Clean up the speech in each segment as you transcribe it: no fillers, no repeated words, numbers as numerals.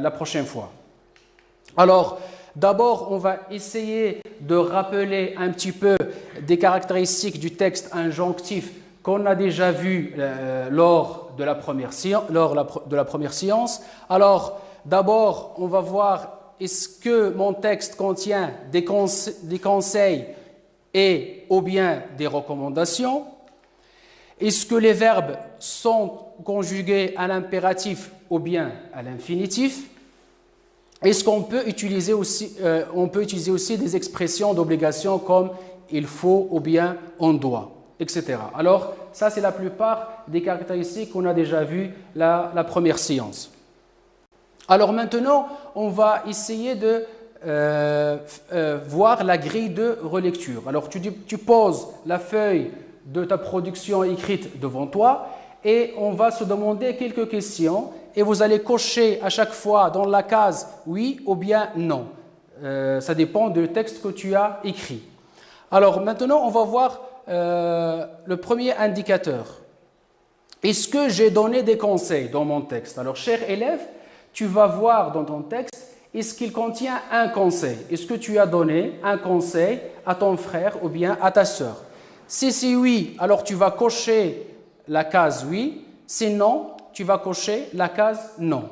la prochaine fois. Alors, d'abord, on va essayer de rappeler un petit peu des caractéristiques du texte injonctif qu'on a déjà vu lors de la première séance. Alors, d'abord, on va voir est-ce que mon texte contient des conseils et ou bien des recommandations. Est-ce que les verbes sont conjugués à l'impératif ou bien à l'infinitif? Est-ce qu'on peut utiliser aussi, des expressions d'obligation comme il faut ou bien on doit, etc. Alors, ça, c'est la plupart des caractéristiques qu'on a déjà vues la première séance. Alors maintenant, on va essayer de voir la grille de relecture. Alors, tu poses la feuille de ta production écrite devant toi et on va se demander quelques questions et vous allez cocher à chaque fois dans la case oui ou bien non. Ça dépend du texte que tu as écrit. Alors maintenant, on va voir le premier indicateur. Est-ce que j'ai donné des conseils dans mon texte? Alors, cher élève, tu vas voir dans ton texte, est-ce qu'il contient un conseil? Est-ce que tu as donné un conseil à ton frère ou bien à ta sœur? Si c'est oui, alors tu vas cocher la case oui. Sinon, tu vas cocher la case non.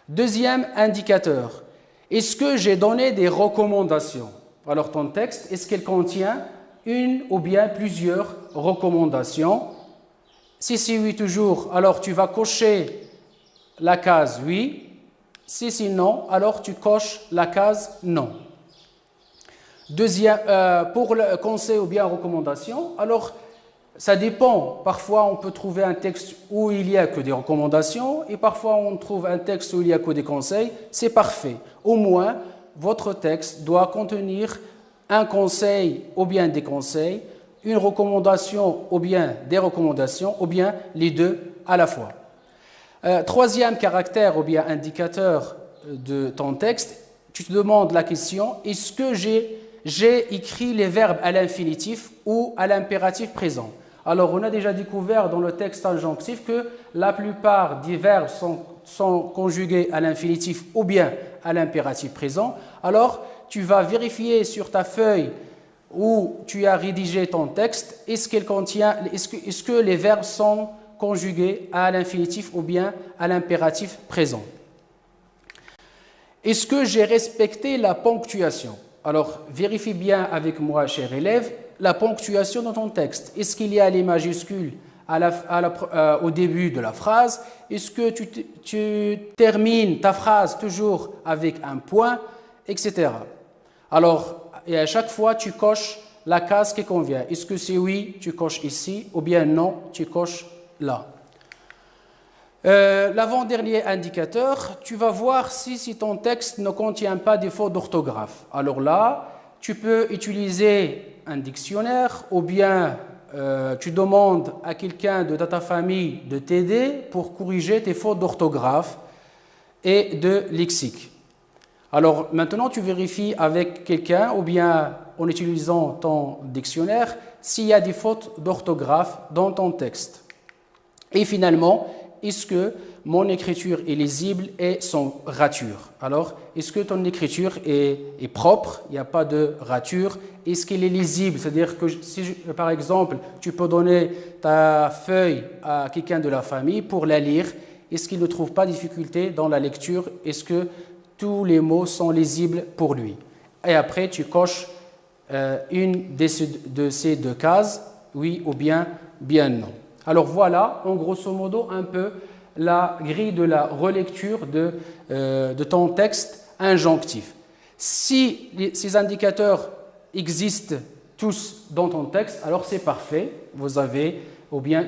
Deuxième indicateur, est-ce que j'ai donné des recommandations? Alors ton texte, est-ce qu'il contient une ou bien plusieurs recommandations? Si c'est oui toujours, alors tu vas cocher la case oui. Si c'est non, alors tu coches la case non. Deuxième, pour le conseil ou bien recommandation, alors ça dépend. Parfois, on peut trouver un texte où il n'y a que des recommandations et parfois, on trouve un texte où il n'y a que des conseils. C'est parfait. Au moins, votre texte doit contenir un conseil ou bien des conseils, une recommandation ou bien des recommandations, ou bien les deux à la fois. Troisième caractère ou bien indicateur de ton texte, tu te demandes la question, est-ce que j'ai écrit les verbes à l'infinitif ou à l'impératif présent? Alors, on a déjà découvert dans le texte injonctif que la plupart des verbes sont conjugués à l'infinitif ou bien à l'impératif présent. Alors, tu vas vérifier sur ta feuille où tu as rédigé ton texte, est-ce que les verbes sont conjugués à l'infinitif ou bien à l'impératif présent. Est-ce que j'ai respecté la ponctuation? Alors, vérifie bien avec moi, cher élève, la ponctuation dans ton texte. Est-ce qu'il y a les majuscules au début de la phrase? Est-ce que tu termines ta phrase toujours avec un point, etc. Alors, et à chaque fois, tu coches la case qui convient. Est-ce que c'est oui, tu coches ici, ou bien non, tu coches là. L'avant-dernier indicateur, tu vas voir si ton texte ne contient pas de fautes d'orthographe. Alors là, tu peux utiliser un dictionnaire ou bien tu demandes à quelqu'un de ta famille de t'aider pour corriger tes fautes d'orthographe et de lexique. Alors maintenant, tu vérifies avec quelqu'un ou bien en utilisant ton dictionnaire s'il y a des fautes d'orthographe dans ton texte. Et finalement, est-ce que mon écriture est lisible et sans rature? Alors, est-ce que ton écriture est propre, il n'y a pas de rature? Est-ce qu'elle est lisible? C'est-à-dire que si, par exemple, tu peux donner ta feuille à quelqu'un de la famille pour la lire, est-ce qu'il ne trouve pas de difficulté dans la lecture? Est-ce que tous les mots sont lisibles pour lui? Et après, tu coches une de ces deux cases, oui ou bien non. Alors voilà, en grosso modo, un peu la grille de la relecture de ton texte injonctif. Si ces indicateurs existent tous dans ton texte, alors c'est parfait,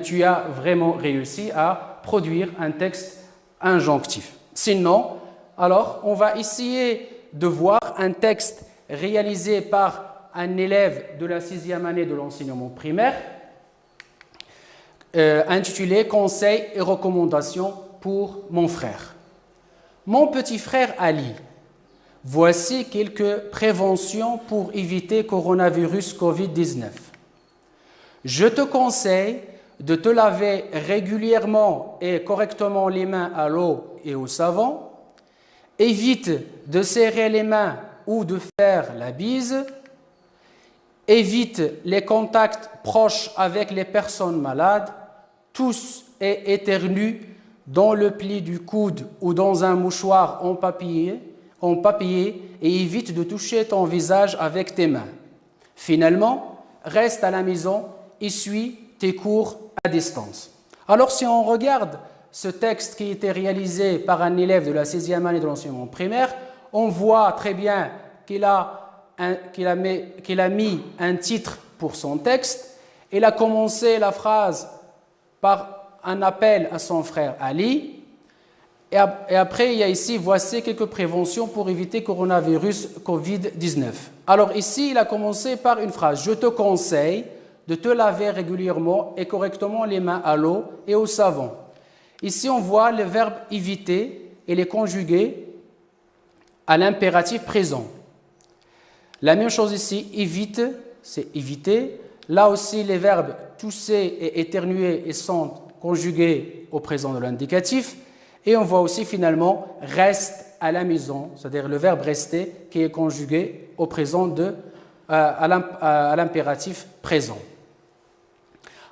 tu as vraiment réussi à produire un texte injonctif. Sinon, alors on va essayer de voir un texte réalisé par un élève de la 6e année de l'enseignement primaire, intitulé « Conseils et recommandations pour mon frère ». Mon petit frère Ali, voici quelques préventions pour éviter coronavirus Covid-19. Je te conseille de te laver régulièrement et correctement les mains à l'eau et au savon. évite de serrer les mains ou de faire la bise, évite les contacts proches avec les personnes malades, tousse et éternue dans le pli du coude ou dans un mouchoir en papier et évite de toucher ton visage avec tes mains. Finalement, reste à la maison et suis tes cours à distance. Alors si on regarde ce texte qui a été réalisé par un élève de la 6e année de l'enseignement primaire, on voit très bien qu'il a mis un titre pour son texte. Il a commencé la phrase par un appel à son frère Ali. Et après, il y a ici, voici quelques préventions pour éviter coronavirus Covid-19. Alors ici, il a commencé par une phrase. Je te conseille de te laver régulièrement et correctement les mains à l'eau et au savon. Ici, on voit le verbe éviter et les conjuguer à l'impératif présent. La même chose ici, évite, c'est éviter. Là aussi, les verbes tousser et éternuer sont conjugués au présent de l'indicatif. Et on voit aussi finalement reste à la maison, c'est-à-dire le verbe rester qui est conjugué au présent à l'impératif présent.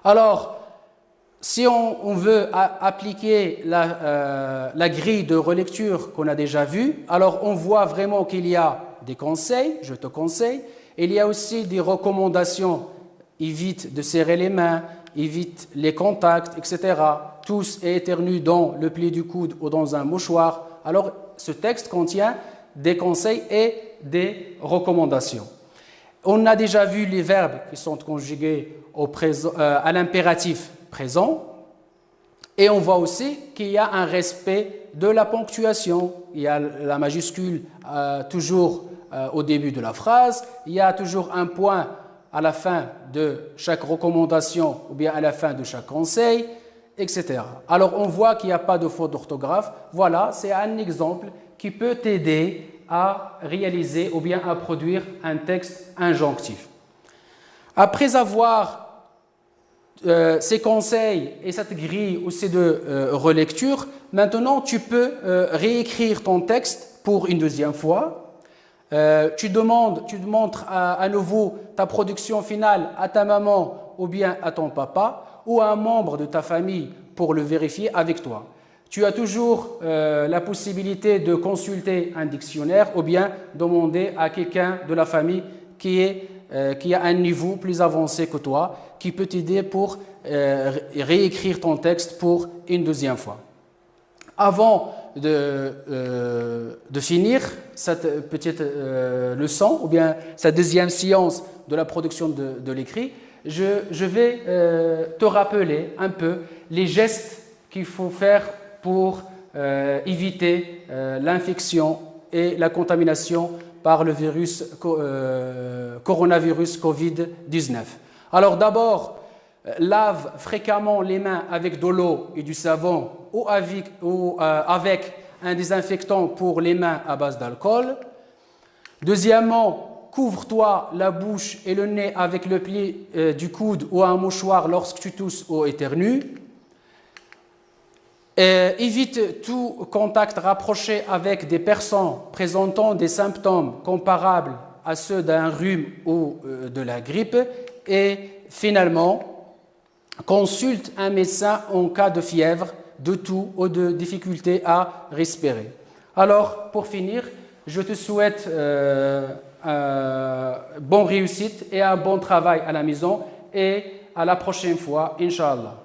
Alors, si on veut appliquer la grille de relecture qu'on a déjà vue, alors on voit vraiment qu'il y a des conseils, je te conseille, il y a aussi des recommandations, évite de serrer les mains, évite les contacts, etc. Tousse et éternue dans le pli du coude ou dans un mouchoir. Alors, ce texte contient des conseils et des recommandations. On a déjà vu les verbes qui sont conjugués à l'impératif présent. Et on voit aussi qu'il y a un respect de la ponctuation. Il y a la majuscule toujours au début de la phrase. Il y a toujours un point à la fin de chaque recommandation ou bien à la fin de chaque conseil, etc. Alors, on voit qu'il n'y a pas de faute d'orthographe. Voilà, c'est un exemple qui peut t'aider à réaliser ou bien à produire un texte injonctif. Après avoir ces conseils et cette grille aussi de relecture, maintenant tu peux réécrire ton texte pour une deuxième fois. Tu montres à nouveau ta production finale à ta maman ou bien à ton papa ou à un membre de ta famille pour le vérifier avec toi. Tu as toujours la possibilité de consulter un dictionnaire ou bien demander à quelqu'un de la famille qui a un niveau plus avancé que toi, qui peut t'aider pour réécrire ton texte pour une deuxième fois. Avant de finir cette petite leçon, ou bien cette deuxième séance de la production de l'écrit, je vais te rappeler un peu les gestes qu'il faut faire pour éviter l'infection et la contamination par le coronavirus Covid-19. Alors d'abord, lave fréquemment les mains avec de l'eau et du savon ou avec un désinfectant pour les mains à base d'alcool. Deuxièmement, couvre-toi la bouche et le nez avec le pli du coude ou un mouchoir lorsque tu tousses ou éternues. Évite tout contact rapproché avec des personnes présentant des symptômes comparables à ceux d'un rhume ou de la grippe. Et finalement, consulte un médecin en cas de fièvre, de toux ou de difficulté à respirer. Alors, pour finir, je te souhaite bonne réussite et un bon travail à la maison et à la prochaine fois, Inch'Allah.